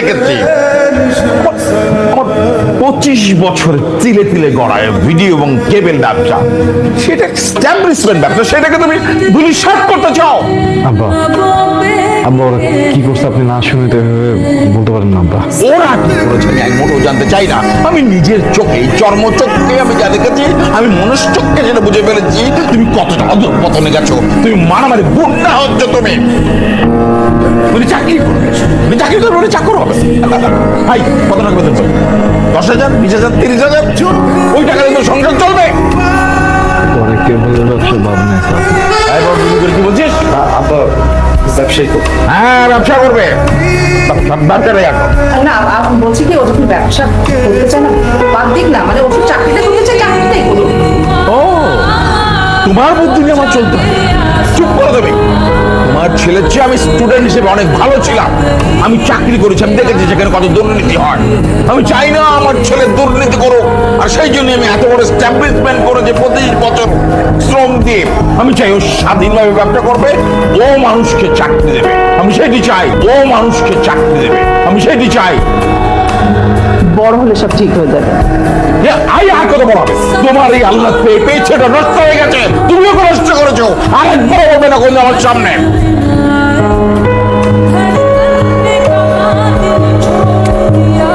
দেখেছি। 25 বছর তিলে তিলে গড়ায় ভিডিও এবং কেবল ব্যবসা, সেটা এস্টাবলিশমেন্ট ব্যবসা, সেটাকে তুমি ধূলিসাৎ করতে চাও। আব্বা আব্বা ওরা কি করছে আপনি না শুনে তো এভাবে বলতে পারেন না আব্বা। ওরা কি করেছে আমি মোটেও জানতে চাই না। আমি নিজের চোখে, চর্মচক্ষে আমি যা দেখেছি, আমি মনুষ্যচক্ষে যেটা বুঝে ফেলেছি তুমি কতটা অধঃপতনে গেছো। তুমি মারামারি বুড়া হচ্ছে। তুমি চাকরি করবে, তুমি চাকরি করবে, ওটা চাকর হবে। ভাই কত টাকা বেতন পাবে? 10,000, 20,000, 30,000? ওই টাকা দিয়ে তো সংসার চলবে। পরে কেবল ব্যবসা ভাব নেই স্যার। এই বাবু, তুমি করে কি বলছিস? আব্বা ব্যবসায়ী তো। হ্যাঁ, ব্যবসা করবে। ব্যবসাটাই এখন। না আমি বলছি কি ও যখন ব্যবসা করতে চায় না বাদ দিক না, মানে ও তো চাকরিটা করতে চায়, চাকরিটাই করুক। ও, তোমার বুদ্ধি নিয়ে আমার চলতে হবে। চুপ করে দেবে। তোমার ছেলের চেয়ে আমি স্টুডেন্ট হিসেবে অনেক ভালো ছিলাম। আমি চাকরি করেছি, আমি দেখেছি সেখানে কত দুর্নীতি হয়। আমি চাই না আমার ছেলে দুর্নীতি করুক, আর সেই জন্য আমি এত বড় এস্টাবলিশমেন্ট করেছি 25 বছর শ্রম দিয়ে। আমি চাই ও স্বাধীনভাবে ব্যবসা করবে, ও মানুষকে চাকরি দেবে। আমি সেটি চাই। ও মানুষকে চাকরি দেবে, আমি সেটি চাই। বড় হলে সব ঠিক হয়ে যাবে। আর কত বড় হবে? তোমার এই আল্লাহ পেয়ে ছেলেটা নষ্ট হয়ে গেছে, তুমিও নষ্ট করেছো। আরেকবার বলবে না কোন আমার সামনে।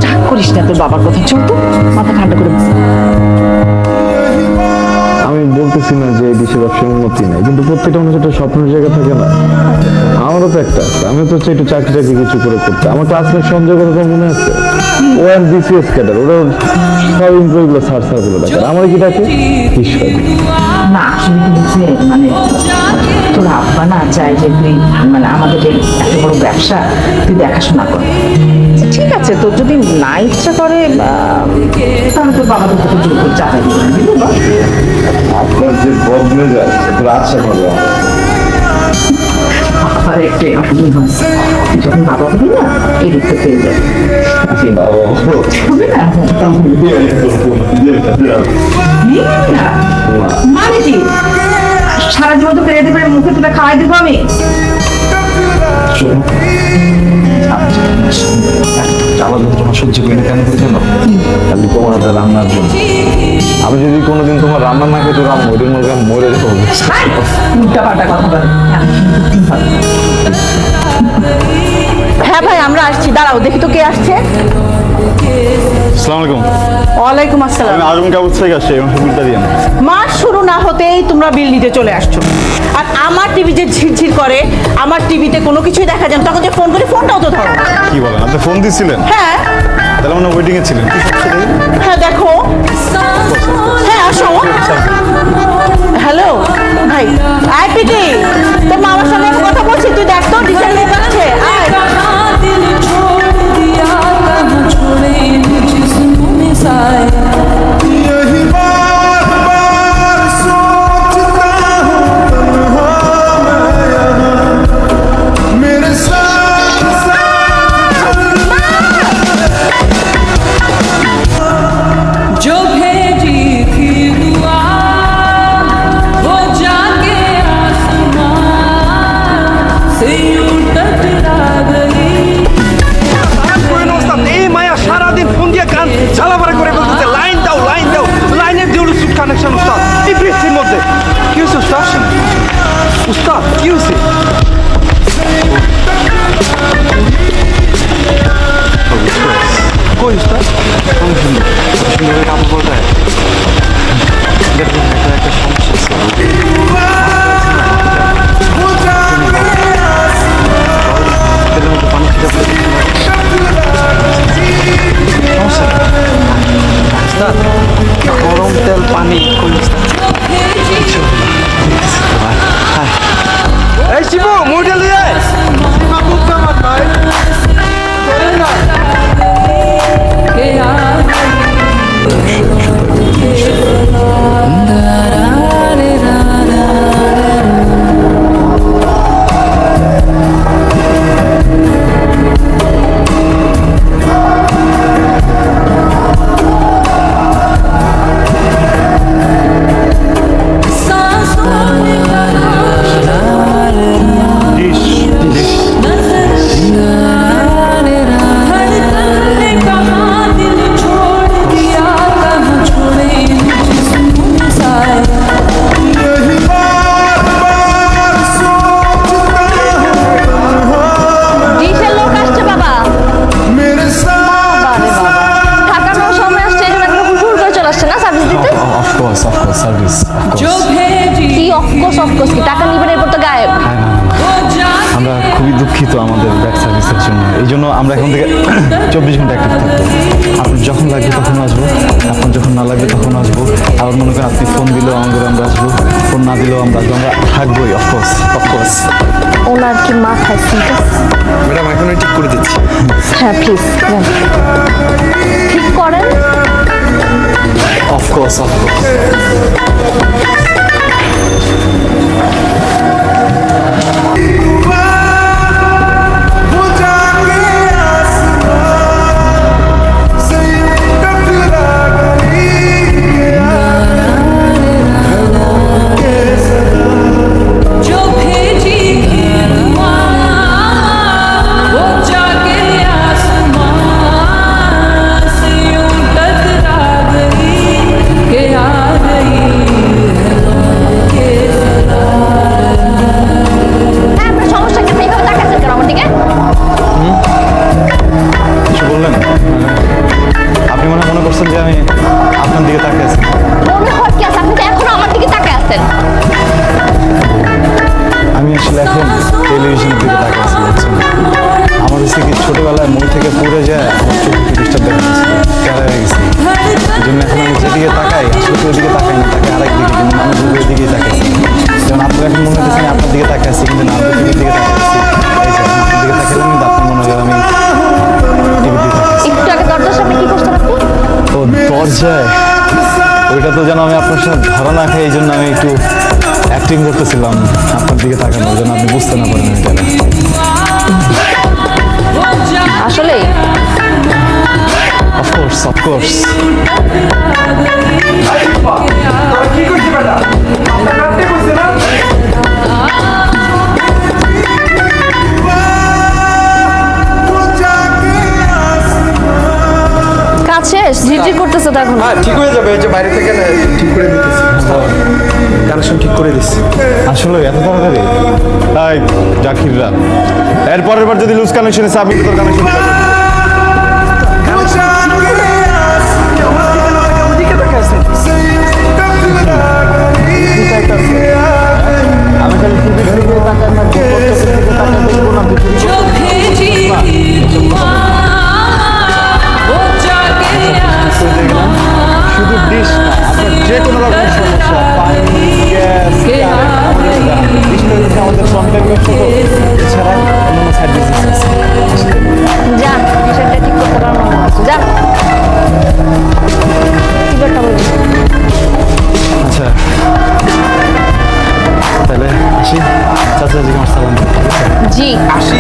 রাগ করিস না তোর বাবার কথা, চল তো মাথা ঠান্ডা করে বস। আমি বলতেছি না যে এই দেশে ব্যবসার উন্নতি নেই, কিন্তু প্রত্যেকটা মানুষের একটা স্বপ্নের জায়গা থাকে না। আমারও তো একটা আছে, আমি তো চাই একটু চাকরি টাকরি কিছু করে করতে। আমার ক্লাসমেট সঞ্জয় কথা তো মনে আছে, ও আর বিসিএস ক্যাডার, ওরা সব এমপ্লয়িগুলো সার করে ডাকে। আমার কি ডাকে ঈশ্বর। না আসলে কি বলছে, মানে তোর আব্বা না চায় যে তুই মানে আমাদের এই এত বড় ব্যবসা তুই দেখাশোনা কর। ঠিক আছে, তোর যদি না ইচ্ছা করে তাহলে তোর বাবা তো তোকে জোর করে চাকরি দিবে না। আপনার যে বদলে যায় তোর আচ্ছা করবে। আর একটাই যখন বাবা হবে না এই দিকটা পেয়ে যাবে। হবে না? নিবি না? মানে কি সারা জীবন তো পেরে দেবে, মুখে তুলে খাওয়াই দেবো আমি? আমার যন্ত্রণা সহ্য করি না কেন করে জানো? খালি তোমার হাতে রান্নার জন্য। আমি যদি কোনোদিন তোমার রান্না না খেতে রাম ওদের মধ্যে আমি মরে যাবো। উল্টা পাল্টা কথা বলে। হ্যাঁ ভাই আমরা আসছি, দাঁড়াও দেখি তো কে আসছে। আসসালামু আলাইকুম। ওয়ালাইকুম আসসালাম। আমি আজম কাগজ থেকে আসছি, এবং সুবিধা দিয়ে না। মাস শুরু না হতেই তোমরা বিল নিতে চলে আসছো, আর আমার টিভি যে ঝিরঝির করে, আমার টিভিতে কোনো কিছুই দেখা যায় না, তখন যে ফোন করি ফোনটাও তো ধরো না। কি বলেন, আপনি ফোন দিয়েছিলেন? হ্যাঁ তাহলে মানে ওয়েটিং এ ছিলেন? হ্যাঁ দেখো, হ্যাঁ আসো। হ্যালো ভাই, আয় পিটি, তোর মামার সঙ্গে আমি কথা বলছি, তুই দেখ তো ডিসেন্ট যাচ্ছে। আয় আমরা এখন থেকে 24 ঘন্টা অ্যাক্টিভ থাকবো। আপনার যখন লাগবে তখন আসবো, আপনার যখন না লাগবে তখন আসবো। আবার মনে করেন আপনি ফোন দিলেও আমাদের আমরা আসবো, ফোন না দিলেও আমরা আসবো, আমরা থাকবোই। অফকোর্স ওনার কি মাথায় সিরিয়াস? ম্যাডাম এখনই ঠিক করে দিচ্ছি। হ্যাঁ প্লিজ ঠিক করেন। অফকোর্স जो भेजी वो जाके आसमां से यूं टकरा गई कि आ गई के হ্যাঁ আপনার সমস্যা কি? আপনি এইভাবে তাকাচ্ছেন কেন আমার দিকে? কিছু বললেন? আপনি মনে করছেন যে আমি আপনার দিকে তাকিয়ে আছি? মনে হয় কি আছে? আপনি তো এখনো আমার দিকে তাকায় আছেন। আমি আসলে এখন টেলিভিশনের দিকে তাকিয়ে আছি, বুঝছেন? আমার হচ্ছে কি ছোটবেলায় মই থেকে পড়ে যায় আমার চোখ ডিস্টার্ব দেখা গেছে, কেড়া হয়ে গেছি। এই জন্য এখন আমি যেদিকে তাকাই আসলে তো ওইদিকে তাকাই না, তাকে আরেক দিকে, কিন্তু মানুষ ওই দিকেই তাকাইছি। যেমন আপনার এখন মনে হচ্ছে আমি আপনার দিকে তাকিয়ে আছি, কিন্তু না আমি টিভির দিকে তাকিয়ে আছি। এই যে আপনার দিকে তাকাইলাম, কিন্তু আপনার মনে হয় আমি টিভির দিকে তাকাইছি। একটু আগে দরজার সামনে কি করছেন আপনি? ও দরজায়, ওইটা তো যেন আমি আপনার সাথে ধারণা খাই, এই জন্য আমি একটু অ্যাক্টিং করতেছিলাম আপনার দিকে তাকানোর জন্য, আপনি বুঝতে না পারেন এটা। আসলে অফকোর্স কি করছি ম্যাডাম? আপনার কাছে বসে না? কাজ শেষ, ঝিরঝির করতেছে তো এখন। হ্যাঁ ঠিক হয়ে যাবে, এই যে বাইরে থেকে না ঠিক করে দিতেছি, কানেকশন ঠিক করে দিচ্ছি। আসলে এত তাড়াতাড়ি? তাই জাকিররা এরপরের বার যদি লুজ কানেকশনে সাবি তোর কানেকশন ওদিকে তাকায় আছেন। আমি খালি টিভির দিকে তাকাই না, দেখবো না। जो भेजी वो जाके आसमां শুধু ডিশ না, আপনার যে কোনো রকমের সমস্যা, পানি, গ্যাস, ডিশটা হচ্ছে আমাদের সন্তানের ছোট, এছাড়া অন্যান্য সাইড বিজনেস আছে। যা বিষয়টা ঠিক করতে পারবো না। যা কি ব্যাপারটা বলছি? আচ্ছা তাহলে আসি, চাচা জি আমার সালাম দিন। জি আসি।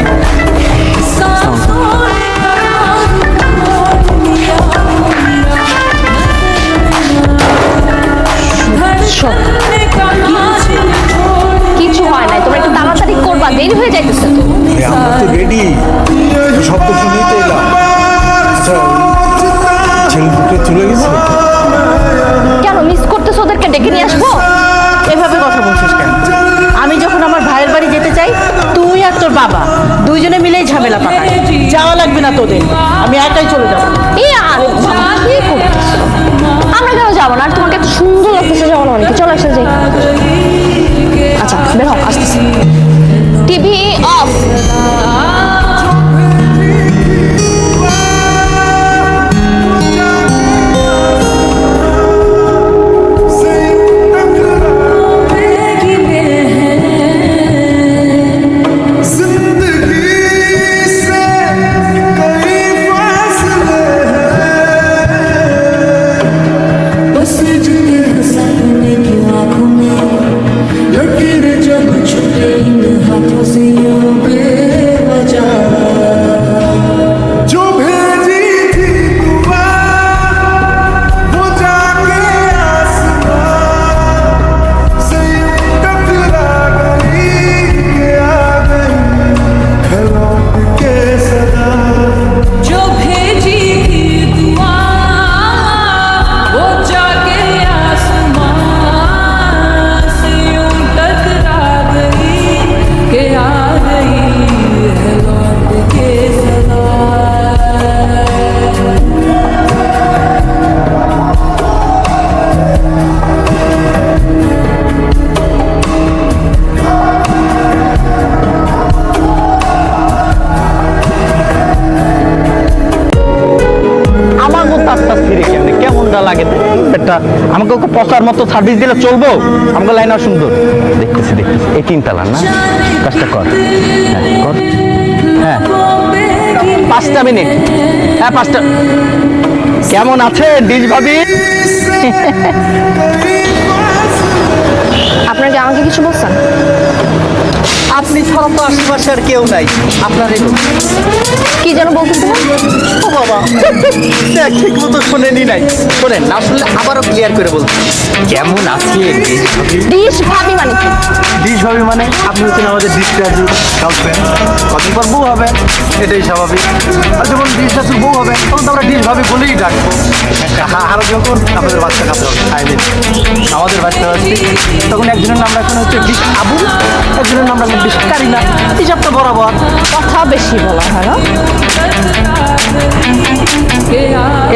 কিছু হয় নাই, তোমরা একটু তাড়াতাড়ি করবা, দেরি হয়ে যাইতেছে তো। আমরা তো রেডি, শব্দ শুনেই তো এলাম। আচ্ছা ছেলে দুটো চলে গেছে? কেন মিস করতেছো? ওদেরকে ডেকে নিয়ে আসবো? এভাবে কথা বলছিস কেন? আমি যখন আমার ভাইয়ের বাড়ি যেতে চাই, তুই আর তোর বাবা দুইজনে মিলেই ঝামেলা পাকায়। যাওয়া লাগবে না তোদের, আমি একাই চলে যাবো। এই আরে বাবা, কি করতেছো? আমরা কেন যাবো না? আর তোমাকে এত সুন্দর লাগতেছে যাবো না মানে কি? চলো একসাথে যাই। আচ্ছা বের হও, আসতেছি। TV off. लकीरें जब छुटे इन हाथों से यूं बेवजह আমাকে পচার মতো সার্ভিস দিলে চলবো? আমাকে লাইন আর সুন্দর দেখতেছি এই 3 তালা না, কাজটা কর। হ্যাঁ কর। হ্যাঁ 5টা মিনিট। হ্যাঁ 5টা। কেমন আছে ডিশ ভাবি? আপনার কি আমাকে কিছু বলছেন? আপনি ছাড়া তো আশেপাশে আর কেউ নাই, আপনারই লোক। কি যেন বলতেছিলেন? ও বাবা, দেখ ঠিক মতো শোনেনি নাই। শোনেন না শুনলে আবারও ক্লিয়ার করে বলছি। কেমন আছে ডিশ ভাবি? ডিশ ভাবি মানে কি? ডিশ ভাবি মানে আপনি হচ্ছেন আমাদের ডিশ শাশু গার্লফ্রেন্ড, কদিন পর বউ হবে, এটাই স্বাভাবিক। আর যখন ডিশ শাশুর বউ হবে তখন তো আমরা ডিশ ভাবি বলেই ডাকবো। আর যখন আপনাদের বাচ্চা কাছে হবে খাইলেন আমাদের বাচ্চা আসবে, তখন একজনের নাম রাখানো হচ্ছে ডিশ আবুল, একজনের নাম রাখেন ডিশ কারিনা, হিসাবটা বরাবর। কথা বেশি বলা হয় না।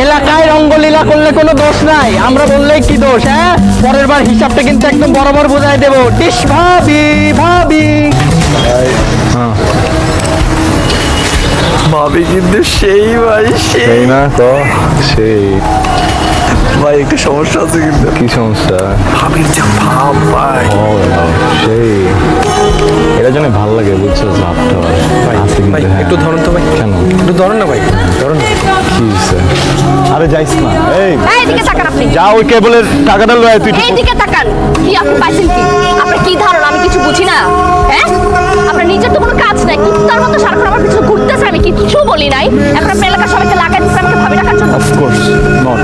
এলাকায় রঙ্গলীলা করলে কোনো দোষ নাই, আমরা বললেই কি দোষ? হ্যাঁ পরের বার হিসাবটা কিন্তু একদম বরাবর বোঝাই দেবো। ডিশ ভাবি ভাবি ভাবি কিন্তু সেই ভাই সেই না তো সেই। ভাই একটু সমস্যা আছে কিন্তু। কি সমস্যা? ভাবির যা ভাব ভাই, ও সেই, এটা জন্য ভালো লাগে বুঝছো ভাবটা আছে কিন্তু। ভাই হ্যাঁ। একটু ধরুন তো ভাই, কেন একটু ধরুন না ভাই, ধরুন না। কি হয়েছে? আরে যাইস না, এই এইদিকে তাকান আপনি। যা ওই কেবলের টাকাটা লয় তুই। এইদিকে তাকান। কি আপনি পাইছেন কি? আপনার কি ধারণা আমি কিছু বুঝি না? হ্যাঁ, আপনার নিজের তো কোনো কাজ নাই, কুত্তার মতো সারাক্ষণ আমার পিছনে ঘুরতেছে, আমি কিচ্ছু বলি নাই। এখন আপনি এলাকার সবাইকে লাগাই দিচ্ছেন আমাকে ভাবি রাখার জন্য। অফকোর্স নট,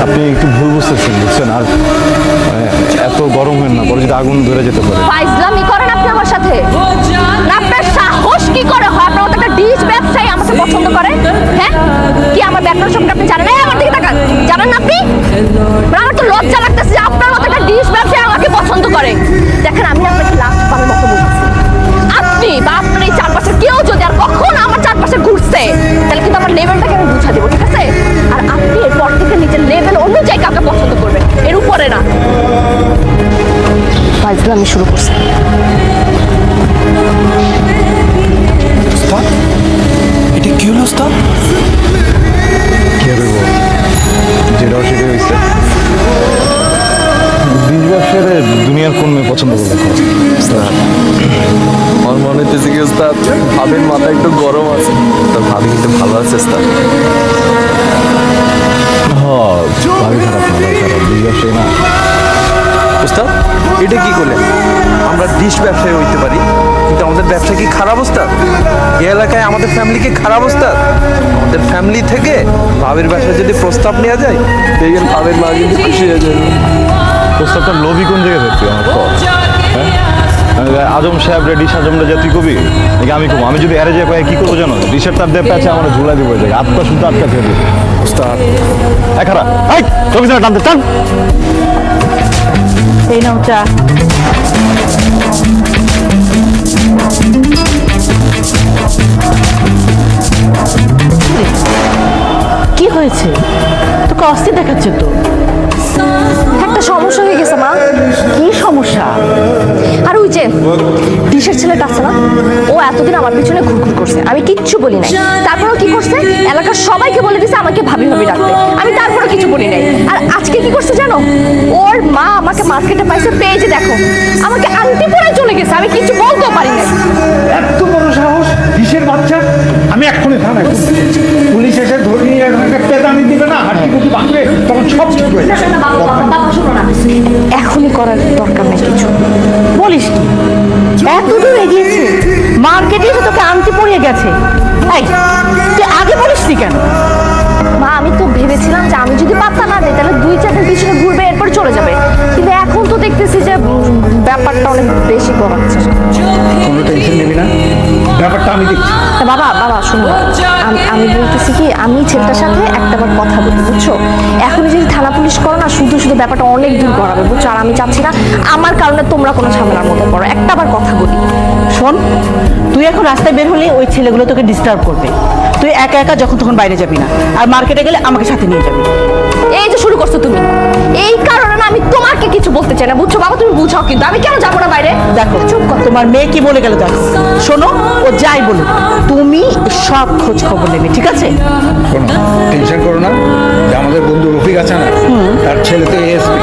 আপনি একটু ভুল বুঝতেছেন বুঝছেন। আর এত গরম হেন না, পরে যদি আগুন ধরে যেতে পারে। ফাইজলামি করেন আপনি আমার সাথে? না আপনার সাহস কি করে হয় আপনার মতো একটা ডিশ ব্যবসায়ী আমাকে পছন্দ করে? হ্যাঁ, কি আমার ব্যাপার সম্পর্কে আপনি জানেন না? আমার দিকে তাকান, জানেন না আপনি? আমার তো লজ্জা লাগতেছে যে আপনার মতো একটা ডিশ ব্যবসায়ী আমাকে পছন্দ করে। দেখেন আমি আপনাকে লাস্ট বারের মতো বলছি, আপনি বা আপনার এই চারপাশের কেউ যদি আর কখনো আমার চারপাশে ঘুরছে তাহলে কিন্তু আমার লেভেলটাকে আমি বুঝা দেবো, ঠিক আছে? আর আপনি এরপর থেকে নিজের লেভেল অনুযায়ী কাউকে পছন্দ করবেন, এর উপরে না। ফাইজলামি শুরু করছে। উস্তাদ, এটা কি হলো উস্তাদ? কি হবে বল, যেটা সেটাই হয়েছে। বীজ ব্যবসায় দুনিয়ার কোন মেয়ে পছন্দ করবে? আমার মনে হইতেছে কি ওস্তাদ, ভাবির মাথা একটু গরম আছে, তার ভাবি কিন্তু ভালো আছে ওস্তাদ। ভাবি খারাপ না, ভাই খারাপ, বীজ ব্যবসায়ী না। উস্তাদ এটা কি করলেন? আমরা ডিশ ব্যবসায়ী হইতে পারি কিন্তু আমাদের ব্যবসা কি খারাপ ওস্তাদ? এই এলাকায় আমাদের ফ্যামিলি কি খারাপ ওস্তাদ? আমাদের ফ্যামিলি থেকে ভাবির ব্যবসায় যদি প্রস্তাব নেওয়া যায়, দেখেন ভাবির মা কিন্তু খুশি হয়ে যাবে। প্রস্তাবটা লোভী কোন জায়গায় থাকবি আমার কর? হ্যাঁ, আজম সাহেব রে ডিশ আজম রে যা তুই কবি নাকি আমি কব? আমি যদি এরে যে পাই কি করবো জানো? ডিশের তার দিয়ে প্যাচে আমার ঝুলাই দিব জায়গা, আটকা শুধু আটকা থেকে দিবি। ওস্তাদ এক খারাপ এই চব্বিশ ঘন্টা টানতে টান। এই নাও চা। কি হয়েছে? তোকে অস্থির দেখাচ্ছে তো। একটা সমস্যা হয়ে গেছে মা। কি সমস্যা? আর ওই যে ডিশের ছেলেটা আছে না, ও এতদিন আমার পিছনে ঘুরঘুর করছে, আমি কিচ্ছু বলি নাই। তারপরেও কি করছে, এলাকার সবাইকে বলে দিছে আমাকে ভাবি ভাবি ডাকতে, আমি তারপরেও কিছু বলি নাই। আর আজকে কি করছে জানো? ওর মা আমাকে মার্কেটে পাইছে, পেয়ে যে দেখো আমাকে আংটি পরে চলে গেছে, আমি কিছু বলতেও পারি নাই। এত বড় সাহস কিসের বাচ্চা? আমি এক্ষুনি থানায় ফোন দিচ্ছি। পুলিশ এসে ধরে নিয়ে একটা পেদানি দিবে না, হাঁটি কুটি ভাঙবে, তখন সব ঠিক হয়ে যাবে। এখনই করার দরকার নেই কিছু। বলিস কি? এত দূর এগিয়েছে, মার্কেটে এসে তোকে আনতে পড়িয়ে গেছে। এই তুই আগে বলিসনি কেন? মা আমি তো ভেবেছিলাম যে আমি যদি পাত্তা না দিই তাহলে 2-4 দিন পিছনে ঘুরবে, এরপর চলে যাবে। কিন্তু এখন তো দেখতেছি যে ব্যাপারটা অনেক বেশি গড়াচ্ছে। কোনো টেনশন নিবি না, ব্যাপারটা আমি দেখছি। বাবা বাবা শুনো, আমি বলতেছি কি, আমি ছেলেটার সাথে একটাবার কথা বলি, বুঝছো? এখন যদি থানা পুলিশ করো না, শুধু শুধু ব্যাপারটা অনেক দূর গড়াবে, বুঝছো? আর আমি চাচ্ছি না আমার কারণে তোমরা কোনো ঝামেলার মধ্যে পড়ো। একটাবার কথা বলি। শোন, তুই এখন রাস্তায় বের হলে ওই ছেলেগুলো তোকে ডিস্টার্ব করবে। তুই একা একা যখন তখন বাইরে যাবি না, আর মার্কেটে গেলে আমাকে সাথে নিয়ে যাবি। এই যে শুরু করছো তুমি, এই কারণে না আমি তোমাকে কিছু বলতে চাই না, বুঝছো বাবা? তুমি বুঝাও কিন্তু আমি কেন যাবো না বাইরে? দেখো চুপ কর, তোমার মেয়ে কি বলে গেল দেখো। শোনো, ও যাই বলুক তুমি সব খোঁজ খবর নেবে, ঠিক আছে? শোনো, টেনশন করো না, যে আমাদের বন্ধু রফিক আছে না, তার ছেলে তো এসপি,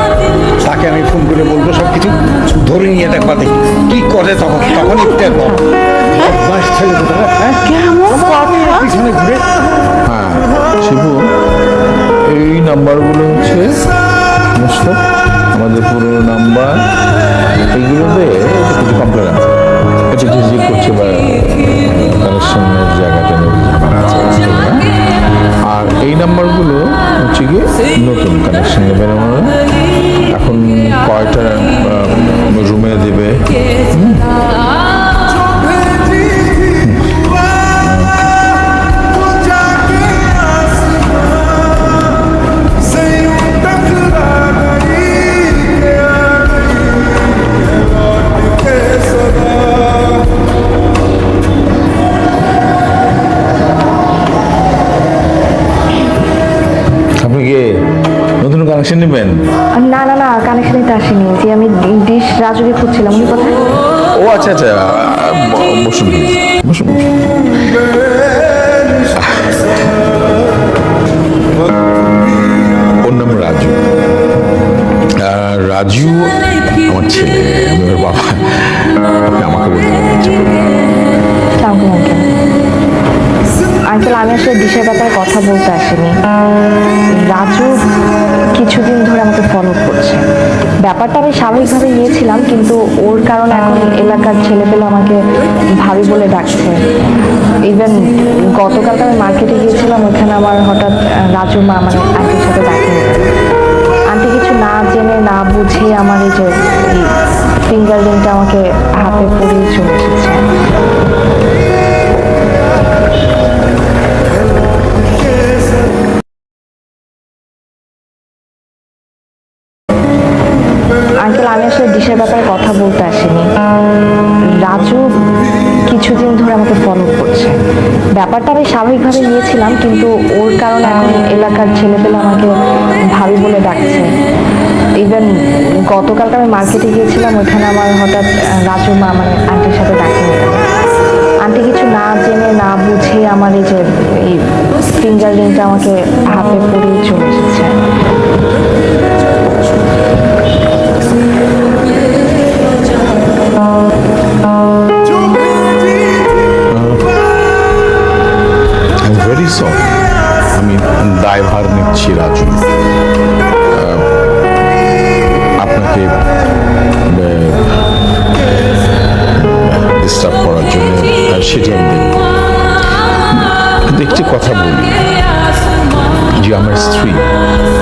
মাকে আমি ফোন করে বলবো সব কিছু ধরে নিয়ে দেখবা দেখি কি করে তখন একটু বদমাস ছেলে কোথায়, হ্যাঁ কেমন কথা? পিছনে ঘুরে হ্যাঁ শিবু, এই নাম্বারগুলো হচ্ছে সমস্ত আমাদের পুরোনো নাম্বার। এইগুলোতে কিছু কমপ্লেন আছে, একটু ঝিঝির করছে বা কানেকশনের জায়গাটা নিয়ে ঝামেলা আছে, ঠিক না? আর এই নাম্বারগুলো হচ্ছে গিয়ে নতুন কানেকশন নেবেন আমরা। এখন কয়টা রুমে দেবে, আপনি কি নতুন কানেকশন নেবেন? না না না, কানেকশন নিতে আসিনি, যে আমি ডিশ রাজুকে খুঁজছিলাম, উনি কোথায়? ও আচ্ছা আচ্ছা, বসুন please, বসুন বসুন। ওর নাম রাজু। রাজু আমার ছেলে, আমি ওর বাবা। আপনি আমাকে বলতে পারেন, ইচ্ছা করলে। আঙ্কেল, আমি আসলে ডিশের ব্যাপারে কথা বলতে আসিনি। রাজু কিছুদিন ধরে আমাকে ফলো করছে। ব্যাপারটা আমি স্বাভাবিকভাবে নিয়েছিলাম, কিন্তু ওর কারণে এখন এলাকার ছেলেপেলে আমাকে ভাবি বলে ডাকছে। ইভেন গতকালকে আমি মার্কেটে গিয়েছিলাম, ওখানে আমার হঠাৎ রাজু মা মানে আন্টির সাথে দেখা হয়ে গেল। আন্টি কিছু না জেনে না বুঝে আমার এই যে ফিঙ্গার রিংটা আমাকে হাতে পরিয়ে চলে এসেছে। আঙ্কেল, আমি আসলে ডিশের ব্যাপারে কথা বলতে আসিনি। রাজু কিছুদিন ধরে আমাকে ফলো করছে। ব্যাপারটা আমি স্বাভাবিকভাবে নিয়েছিলাম, কিন্তু ওর কারণে এখন এলাকার ছেলেপেলে আমাকে ভাবি বলে ডাকছে। ইভেন গতকালকে আমি মার্কেটে গিয়েছিলাম, ওখানে আমার হঠাৎ রাজু মা মানে আন্টির সাথে দেখা হয়ে গেল। আন্টি কিছু না জেনে না বুঝে আমার এই যে এই ফিঙ্গার রিংটা আমাকে হাতে পরিয়ে চলে এসেছে। I'm very sorry, আমি দায়ভার নিচ্ছি রাজু। আপনাকে ডিস্টার্ব করার জন্য সেটি আমি দেখব। কিন্তু একটি কথা বলি, যে আমার স্ত্রী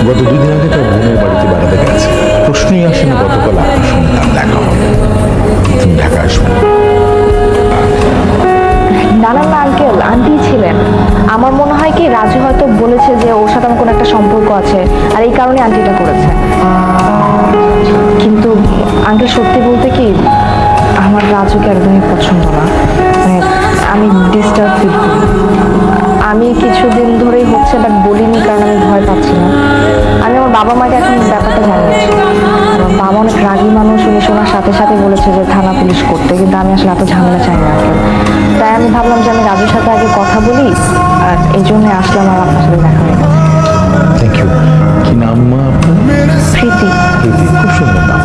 গত 2 দিন আগে তার বোনের বাড়িতে বেড়াতে গেছে। প্রশ্নই আসে না গতকাল আপনার সঙ্গে তার দেখা হবে। তুমি ঢাকা আসবেন? না না না আঙ্কেল, আন্টি ছিলেন। আমার মনে হয় কি রাজু হয়তো বলেছে যে ওর সাথে আমার কোনো একটা সম্পর্ক আছে, আর এই কারণে আন্টিটা করেছে। কিন্তু আঙ্কেল সত্যি বলতে কি, আমার রাজুকে একদমই পছন্দ না। মানে আমি ডিস্টার্ব ফিল করি। আমি কিছুদিন ধরেই হচ্ছে, বাট বলিনি কারণ আমি ভয় পাচ্ছি না। আমি আমার বাবা মাকে এখন ব্যাপারটা জানিয়েছি। আমার বাবা অনেক রাগী মানুষ, উনি শোনার সাথে সাথে বলেছে যে থানা পুলিশ করতে, কিন্তু আমি আসলে এত ঝামেলা চাই না আঙ্কেল। তাই আমি ভাবলাম যে আমি রাজুর সাথে আগে কথা বলি, আর এই জন্য আসলাম, আর আপনার সাথে দেখা হয়ে গেছে। Thank you. কি নাম মা আপনার? প্রীতি। প্রীতি, খুব সুন্দর নাম।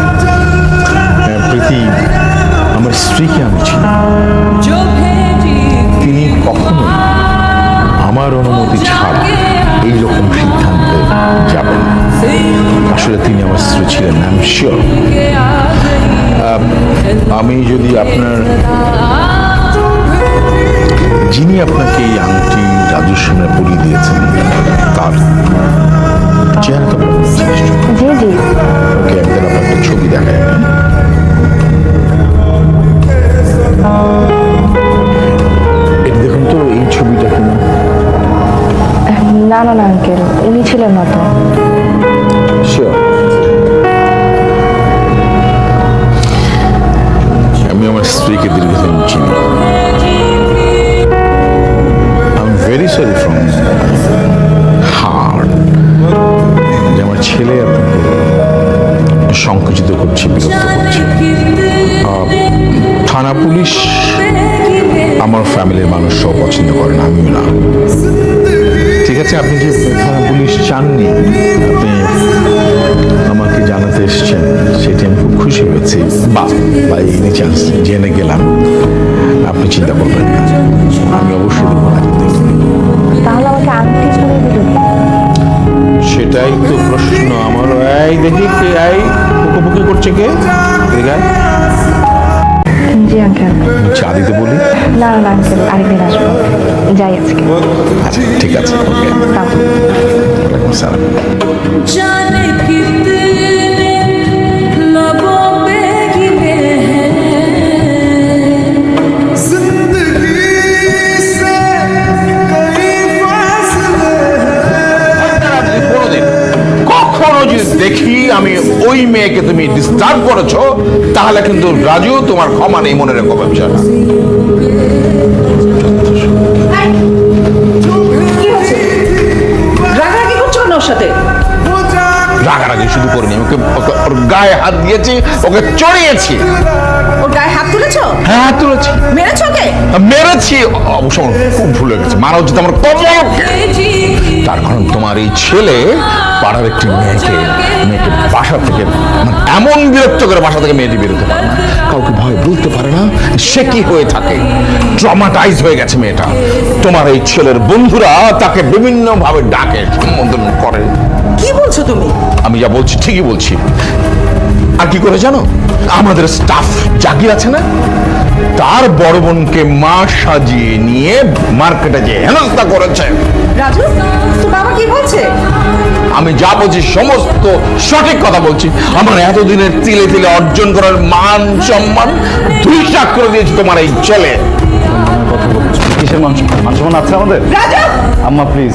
হ্যাঁ, প্রীতি আমার স্ত্রীকে আমি চিনি। তিনি কখনো আমার অনুমতি ছাড়া এইরকম সিদ্ধান্তে যাবেন না। আসলে তিনি আমার স্ত্রী ছিলেন, আই এম শিওর। আমি যদি আপনার, যিনি আপনাকে এই আংটি রাজুর সামনে পরিয়ে দিয়েছেন, তার চেহারাটা আপনার মনে আছে নিশ্চয়ই? জি জি। ওকে, একদিন আপনার একটা ছবি দেখায়। এটা দেখুন তো, এই ছবিটা কিনা? না না না আঙ্কেল, উনি ছিলেন না তো। শিওর? আমি আমার স্ত্রীকে দীর্ঘদিন চিনি। I am very sorry from heart যে আমার ছেলে আপনাকে সংকুচিত করছে, বিরক্ত করছে। থানা পুলিশ আমার ফ্যামিলির মানুষ সব পছন্দ করে না, আমিও না। ঠিক আছে, আপনি যে থানা পুলিশ চাননি, চান্স জেনে গেলাম, আপনি চিন্তা করবেন না, আমি অবশ্যই দেবো রাজু দেখে। তাহলে আমাকে আংটি পরে দিবেন? সেটাই তো প্রশ্ন আমার। এই দেখি কে, এই পুকুপুকি করছে কে? এদিকে আয়। জি আঙ্কেল। চা দিতে বলি? না না আঙ্কেল, আরেকদিন আসবো, যাই আজকে। আচ্ছা ঠিক আছে, ওকে। ওয়ালাইকুম সালাম। जाने कितने लबों पे गिरे हैं কোনোদিন কখনো যদি দেখি আমি ওই মেয়েকে তুমি ডিস্টার্ব করেছো, তাহলে কিন্তু রাজু তোমার ক্ষমা নেই, মনে রেখো বিষয়টা। কি হচ্ছে? রাগারাগি করছো কেন ওর সাথে? রাগারাগি শুধু করিনি, ওর গায়ে হাত দিয়েছি, ওকে চড়িয়েছি। ওর গায়ে হাত তুলেছো? হ্যাঁ, হাত তুলেছি, মেরেছো ওকে? মেরেছি। অবশ্য আমার খুব ভুল হয়ে গেছে, মারা উচিত আমার কমলকে। তার কারণ তোমার এই ছেলে পাড়ার একটি মেয়েকে বাসা থেকে মানে এমন বিরক্ত করে বাসা থেকে মেয়েটি বেরোতে পারে না, কাউকে ভয় বলতে পারে না, সে কি হয়ে থাকে, ট্রমাটাইজ হয়ে গেছে মেয়েটা। তোমার এই ছেলের বন্ধুরা তাকে বিভিন্ন ভাবে ডাকে, সম্বোধন করে। কি বলছো তুমি? আমি যা বলছি ঠিকই বলছি। আর কি করে জানো, আমাদের স্টাফ জাগির আছে না, তার বড় বোনকে মা সাজিয়ে নিয়ে মার্কেটে যে হেনস্থা করেছে। রাজু, তোর বাবা কি বলছে? আমি যা বলছি সমস্ত সঠিক কথা বলছি। আমার এতদিনের তিলে তিলে অর্জন করার মান সম্মান ধূলিসাৎ করে দিয়েছে তোমার এই ছেলে। কথা বলছো কিসের মান সম্মান আছে আমাদের? রাজু, আম্মা প্লিজ,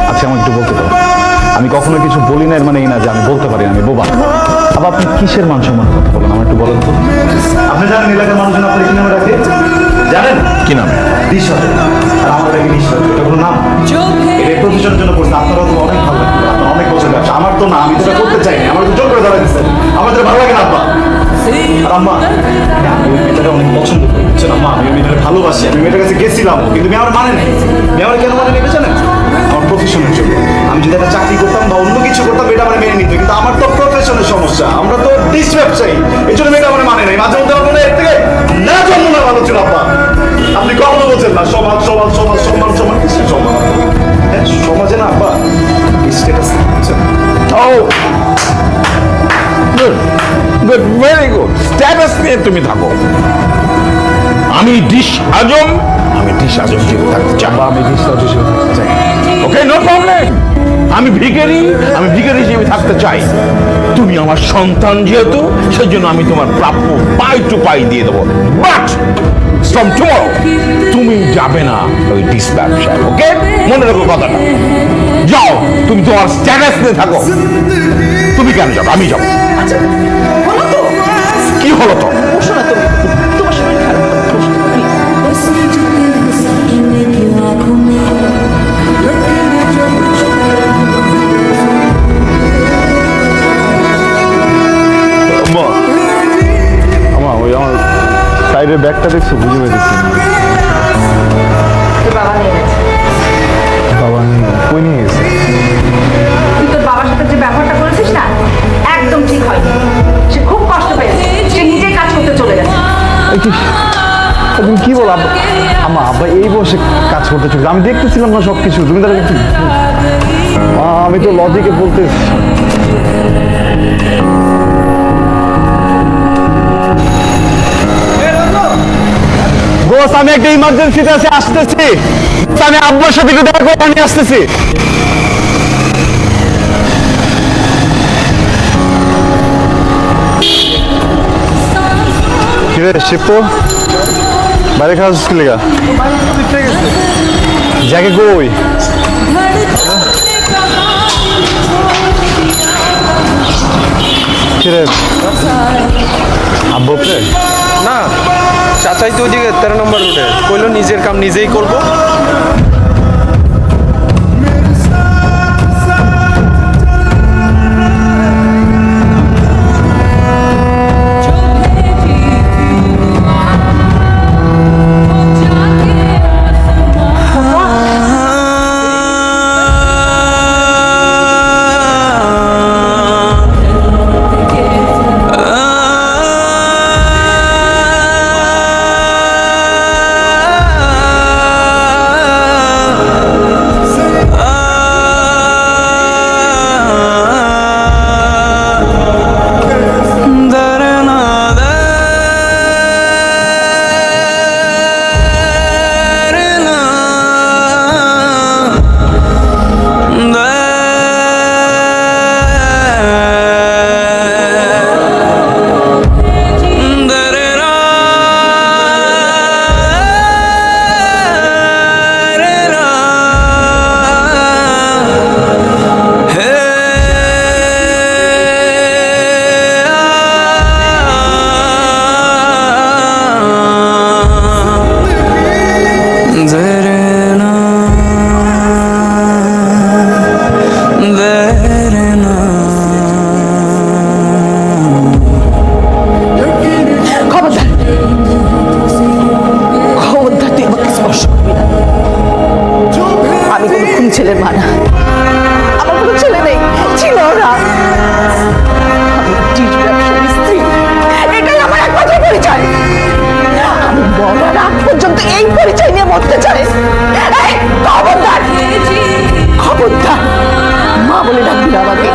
আচ্ছা আমাকে একটু বলতে পারো, আমি কখনো কিছু বলি না এর মানে এই না যে আমি বলতে পারি না, আমি বোবা। আবার আপনি কিসের মান সম্মান কথা বলেন, আমার একটু বলেন তো। আপনি জানেন এলাকার মানুষজন আপনার কি নামে ডাকে? জানেন কি নামে? ডিশর। আর আমরা ডাকি ডিশর, এটা কোনো নাম? जो এটা প্রতিষ্ঠানের জন্য করছে, আপনারাও তো অনেক ভালো লাগবে, আপনার অনেক বছর ব্যবসা। আমার তো না, আমি তো এটা করতে চাই না, আমার তো জোর করে ধরা দিচ্ছে, আমাদের ভালো লাগে না আব্বা। আর আম্মা, আমি ওই মেয়েটাকে অনেক পছন্দ করি, বুঝছেন আম্মা, আমি ওই মেয়েটাকে ভালোবাসি। আমি মেয়েটার কাছে গেছিলাম, কিন্তু মেয়ে আমার মানে নেই। মেয়ে আমার কেন মানে নেবে জানেন? আমার প্রফেশনের জন্য। আমি যদি একটা চাকরি করতাম বা অন্য কিছু করতাম, মেয়েটা আমার মেনে নিত, কিন্তু আমার তো প্রফেশনের সমস্যা, আমরা তো ডিশ ব্যবসায়ী, এই জন্য মেয়েটা আমার মানে নেই। মাঝে মধ্যে আমার মনে হয় এর থেকে না জন্ম না ভালো ছিল আব্বা। আপনি কখনো বলছেন না সমাজ সমাজ সমাজ সম্মান সমান, কিসের সম্মান? হ্যাঁ, সমাজে না আব্বা স্ট্যাটাস, বুঝছেন? ও good good, very good. Status নিয়ে তুমি থাকো, আমি ডিশ আজম, আমি ডিশ আজম হিসেবে থাকতে চাই। আমি ডিশ হিসেবে থাকতে চাই। ওকে, নো প্রবলেম। আমি ভিখারি, আমি ভিখারি হিসেবে থাকতে চাই। তুমি আমার সন্তান যেহেতু, সেজন্য আমি তোমার প্রাপ্য পাই টু পাই দিয়ে দেবো। বাট ফ্রম টুমরো তুমি যাবে না ওই ডিশ ব্যবসায়, ওকে? মনে রাখো কথাটা। যাও, তুমি তোমার স্ট্যাটাস নিয়ে থাকো। তুমি কেন যাবে? আমি যাবো। আচ্ছা বলো তো, কি হলো তো? বসো না তুমি, তোমার শরীর খারাপ, বসো, please। আম্মা, আম্মা ওই আমার সাইডের ব্যাগটা দেখছো, বুঝে পেয়েছি। তোর বাবা নিয়ে গেছে। বাবা কই নিয়ে গেছে? তুই তোর বাবার সাথে যে ব্যবহারটা করেছিস না, একদম ঠিক হয়নি। সে খুব কষ্ট পেয়েছে, সে নিজেই কাজ করতে চলে গেছে। তুমি কি বলো আম্মা? আব্বা এই বসে কাজ করতে চলেছে, আমি দেখতেছিলাম না সবকিছু। তুমি তাহলে একটু আমি তো লজিকে বলতে বস, আমি একটা ইমার্জেন্সিতে আছে, আসতেছি। আমি আব্বার সাথে একটু দেখা করে নিয়ে আসতেছি। কিরে শিপু, বাইরে খাওয়া কি লেগা? জ্যাকে কই? কিরে আব্বু উপরে? না, চাচাই তো ওইদিকে 13 নম্বর রোডে কইলো নিজের কাম নিজেই করবো। কোনো ছেলের মা না, আমার কোনো ছেলে নেই, ছিল না। আমি ডিশ ব্যবসায়ীর স্ত্রী, এটাই আমার একমাত্র পরিচয়। আমি মরার আগ পর্যন্ত এই পরিচয় নিয়ে মরতে চাই। এই, খবরদার, খবরদার মা বলে ডাকবি না আমাকে।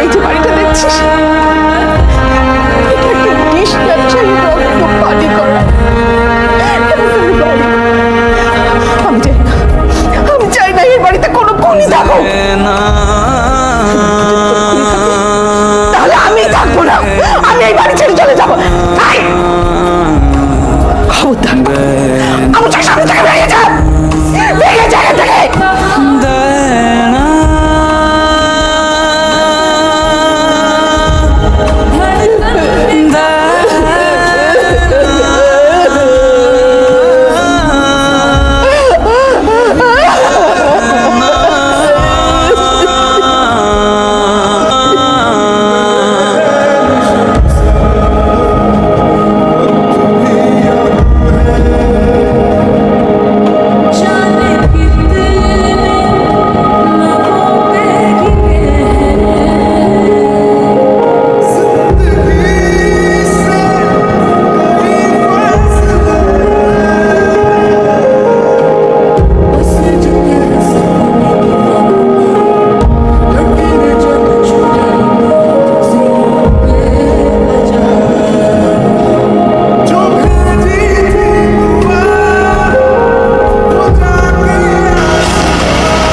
এই যে বাড়িটা দেখছিস, এটা একটা ডিশ ব্যবসায়ীর রক্ত পানি করা। আমি চাই না এই বাড়িতে কোনো খুনি থাকুক। তাহলে আমি থাকবো না, আমি এই বাড়ি ছেড়ে চলে যাবো। খবরদার আমার চোখের সামনে থেকে বেরিয়ে যা, বেরিয়ে যা এখান থেকে। जाने कितने लबों पे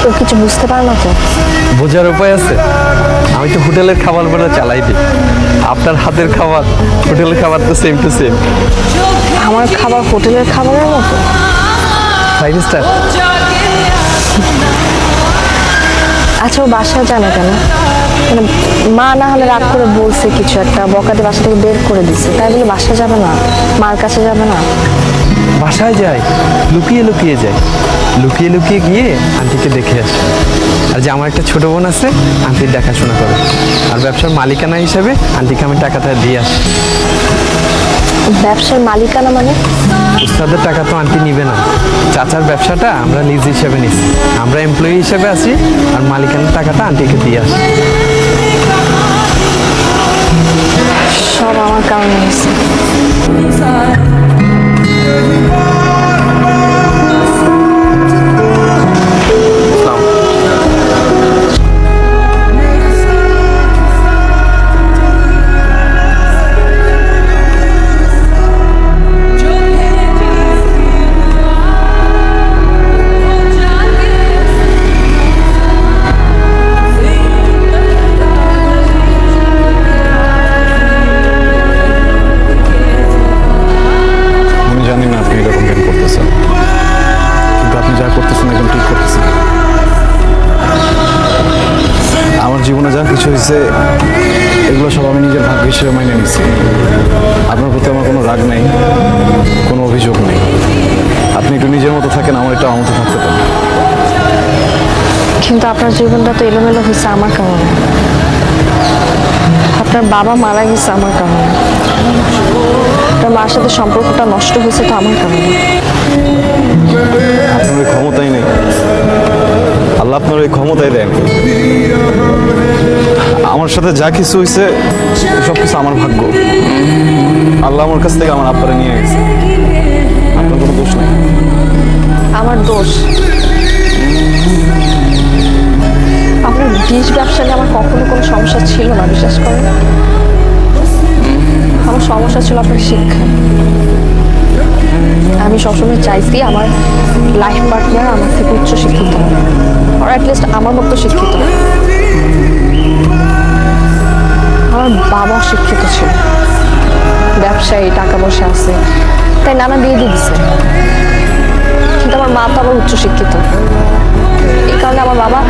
তো কিছু বুঝতে পারো না তো? বোঝার উপায় আছে? আমি তো হোটেলের খাবার বানা চালাই দিই। আপনার হাতের খাবার হোটেলের খাবার তো সেম টু সেম। আমার খাবার হোটেলের খাবারের মতো? 5 স্টার। আচ্ছা, ও বাসায় জানে কেন? মানে মা না হলে রাগ করে বলছে কিছু একটা, বকাতে বাসা থেকে বের করে দিচ্ছে, তাই বলে বাসা যাবে না? মার কাছে যাবে না? বাসায় যায়, লুকিয়ে লুকিয়ে যায়, লুকিয়ে লুকিয়ে গিয়ে আন্টিকে দেখে আসে। আর যে আমার একটা ছোট বোন আছে, আন্টির দেখাশোনা করে। আর ব্যবসার মালিকানা হিসেবে আন্টিকে আমি টাকাটা দিয়ে আসি। ব্যবসার মালিকানা মানে? উস্তাদের টাকা তো আন্টি নিবে না। চাচার ব্যবসাটা আমরা লিজ হিসেবে নিচ্ছি, আমরা এমপ্লয়ি হিসেবে আছি, আর মালিকানার টাকাটা আন্টিকে দিয়ে আসি। সব আমার কারণে হয়েছে। আমি জানি না আপনি এরকম কেন করতেছেন, কিন্তু আপনি যা করতেছেন একদম ঠিক করতেছেন। আমার জীবনে যা কিছু হয়েছে এগুলো সব আমি নিজের ভাগ্য হিসেবে মাইনে নিচ্ছি। আপনার প্রতি আমার কোনো রাগ নেই, কোনো অভিযোগ নেই। আপনি একটু নিজের মতো থাকেন, আমার একটু আমার মতো থাকতে পারেন। কিন্তু আপনার জীবনটা তো এলোমেলো হয়েছে আমার কারণে। আপনার বাবা মারা গেছে আমার কারণে। আপনার মার সাথে সম্পর্কটা নষ্ট হয়েছে তো আমার কারণে। আপনার ওই ক্ষমতাই নেই, আল্লাহ আপনার ওই ক্ষমতাই দেন। আমার সাথে যা কিছু হয়েছে সব কিছু আমার ভাগ্য। আল্লাহ আমার কাছ থেকে আমার আব্বারে নিয়ে গেছে, আপনার কোনো দোষ নেই। আমার দোষ? আপনার বীজ ব্যবসা নিয়ে আমার কখনো কোনো সমস্যা ছিল না, বিশ্বাস করেন। আমার সমস্যা ছিল আপনার শিক্ষা। আমি সবসময় চাইছি আমার লাইফ পার্টনার আমার থেকে উচ্চ শিক্ষিত, আর অ্যাটলিস্ট আমার মতো শিক্ষিত। আমার বাবাও শিক্ষিত ছিল, ব্যবসায়ী, টাকা পয়সা আছে, তাই নানা বিয়ে দিয়ে দিচ্ছে। কিন্তু আমার মা তো আবার উচ্চশিক্ষিত। এই কারণে আমার বাবা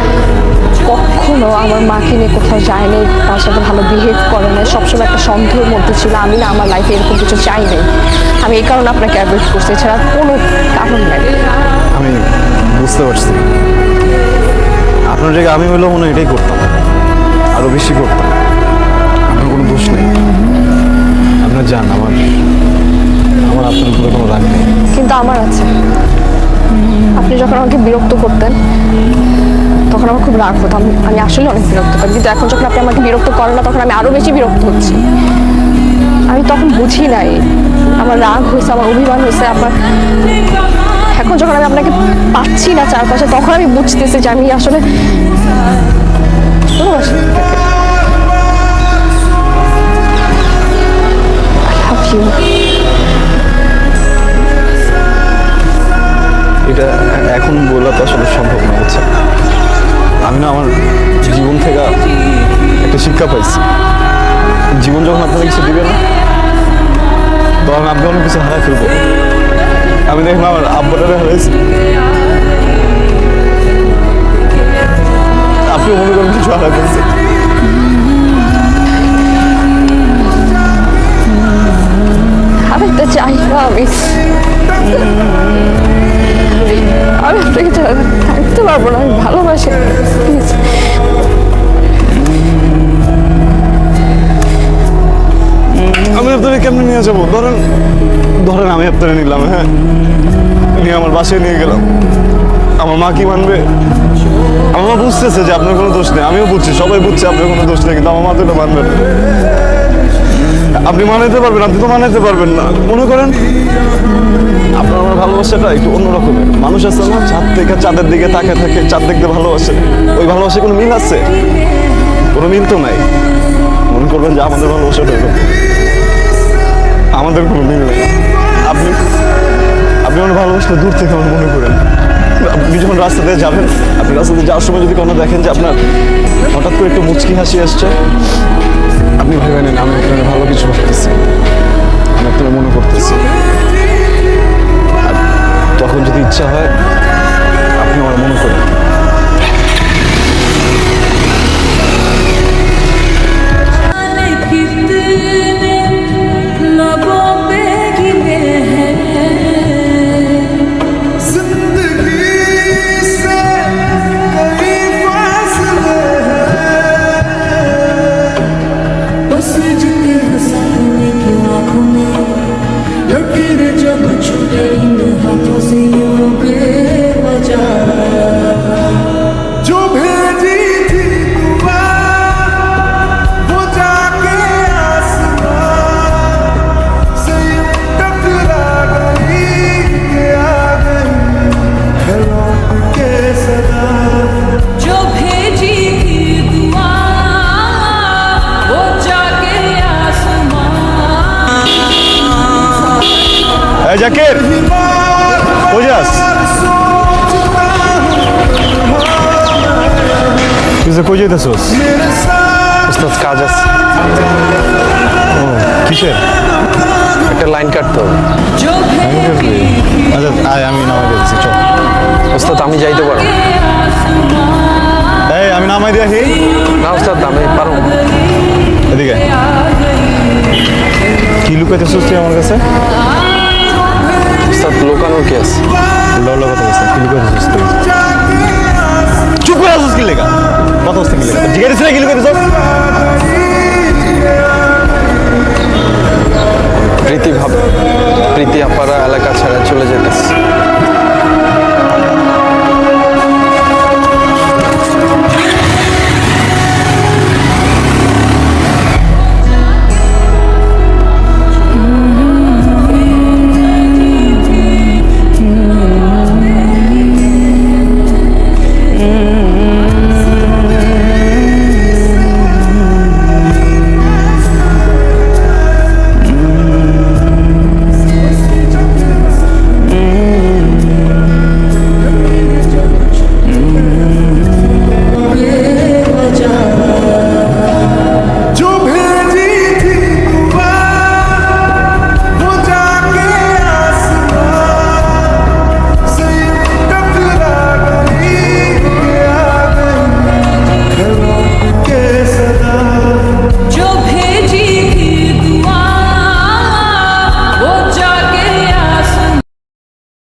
কখনো আমার মাকে নিয়ে কোথাও যায়নি, তার সাথে ভালো বিহেভ করে না, সবসময় একটা সন্দেহের মধ্যে ছিল। আমি না আমার লাইফে এরকম কিছু চাই নাই। আমি এই কারণে আপনাকে অ্যাভয়েড করছি, এছাড়া কোনো কারণ নাই। আমি বুঝতে পারছি, আপনার জায়গায় আমি হলেও মনে হয় এটাই করতাম, আরো বেশি করতাম। আপনার কোনো দোষ নেই, আপনার জান, আমার আপনার উপরে কোনো রাগ নেই। কিন্তু আমার আছে। আপনি যখন আমাকে বিরক্ত করতেন তখন আমার খুব রাগ হতো, আমি আসলে অনেক বিরক্ত করি, কিন্তু এখন যখন আপনি আমাকে বিরক্ত করেন না তখন আমি আরো বেশি বিরক্ত হচ্ছি। আমি তখন বুঝি নাই আমার রাগ হয়েছে, আমার অভিমান হয়েছে, আমার এখন যখন আমি আপনাকে পাচ্ছি না চারপাশে তখন আমি বুঝতেছি যে আমি আসলে ভালোবাসি আপনাকে। I love you. এটা এখন বলা তো আসলে সম্ভব না, বুঝছেন? আমি না আমার জীবন থেকে একটা শিক্ষা পাইছি। জীবন যখন আপনারা কিছু দিবে না তখন আপনি অনেক কিছু হারাই ফেলবো। আমি দেখলাম আমার আব্বাটারে হারাইছি, আপনিও মনে করেন কিছু হারাই ফেলছেন। হারাইতে চাই না আমি আপনাকে ছাড়া থাকতে পারবো না, আমি ভালোবাসি প্লিজ। আমি আপনাকে কেমনি নিয়ে যাবো? ধরেন ধরেন আমি আপনারা নিলাম, হ্যাঁ, নিয়ে আমার বাসায় নিয়ে গেলাম, আমার মা কি মানবে? আমার মা বুঝতেছে যে আপনার কোনো দোষ নেই, আমিও বুঝছি, সবাই বুঝছে আপনার কোনো দোষ নেই, কিন্তু আমার মা তো এটা মানবেন না। আপনি মানাইতে পারবেন, আপনি তো মানাইতে পারবেন না। মনে করেন আপনার আমার ভালোবাসাটা একটু অন্যরকমের। মানুষ আছে না, চাঁদ থেকে চাঁদের দিকে তাকে থাকে, চাঁদ দেখতে ভালোবাসে, ওই ভালোবাসা কোনো মিল আছে? কোনো মিল তো নাই। মনে করবেন যে আমাদের ভালোবাসাটা এরকম, আমাদের কোনো মিল নেই। আপনি আপনি আমার ভালোবাসলে দূর থেকে আমার মনে করেন। আপনি যখন রাস্তা দিয়ে যাবেন, আপনি রাস্তা দিয়ে যাওয়ার সময় যদি কোনো দেখেন যে আপনার হঠাৎ করে একটু মুচকি হাসি আসছে, আপনি ভেবে নেন আমি আপনার ভালো কিছু ভাবতেছি, আমি আপনার মনে করতেছি। আর তখন যদি ইচ্ছা হয় আপনি আমার মনে করেন। कितने लबों पे गिले हैं जिंदगी से कई फासले हैं बस जितने हंसने की आंखों में लकीर जब छूटे इन हाथों से यूं बेवजह जो भेजी थी दुआ वो जाके आसमां से यूं टकरा गई कि आ गई है लौट के सदा जो भेजी थी दुआ वो जाके आसमां এই জাকির, কই যাস? তুই যে কই যাইতেছস? উস্তাদ কাজ আছে, কিসের? একটা লাইন কাটতে হবে। जो भेजी আচ্ছা আয়, আমি নামাই দিচ্ছি, চল। উস্তাদ আমি যাইতে পারবো এই আমি নামাই দিয়ে আসি। না উস্তাদ, আমি পারবো না। এদিকে কি লুকাইতেছস তুই আমার কাছে? উস্তাদ লোকানোর কি আছে? লড়লো কথা বলছে।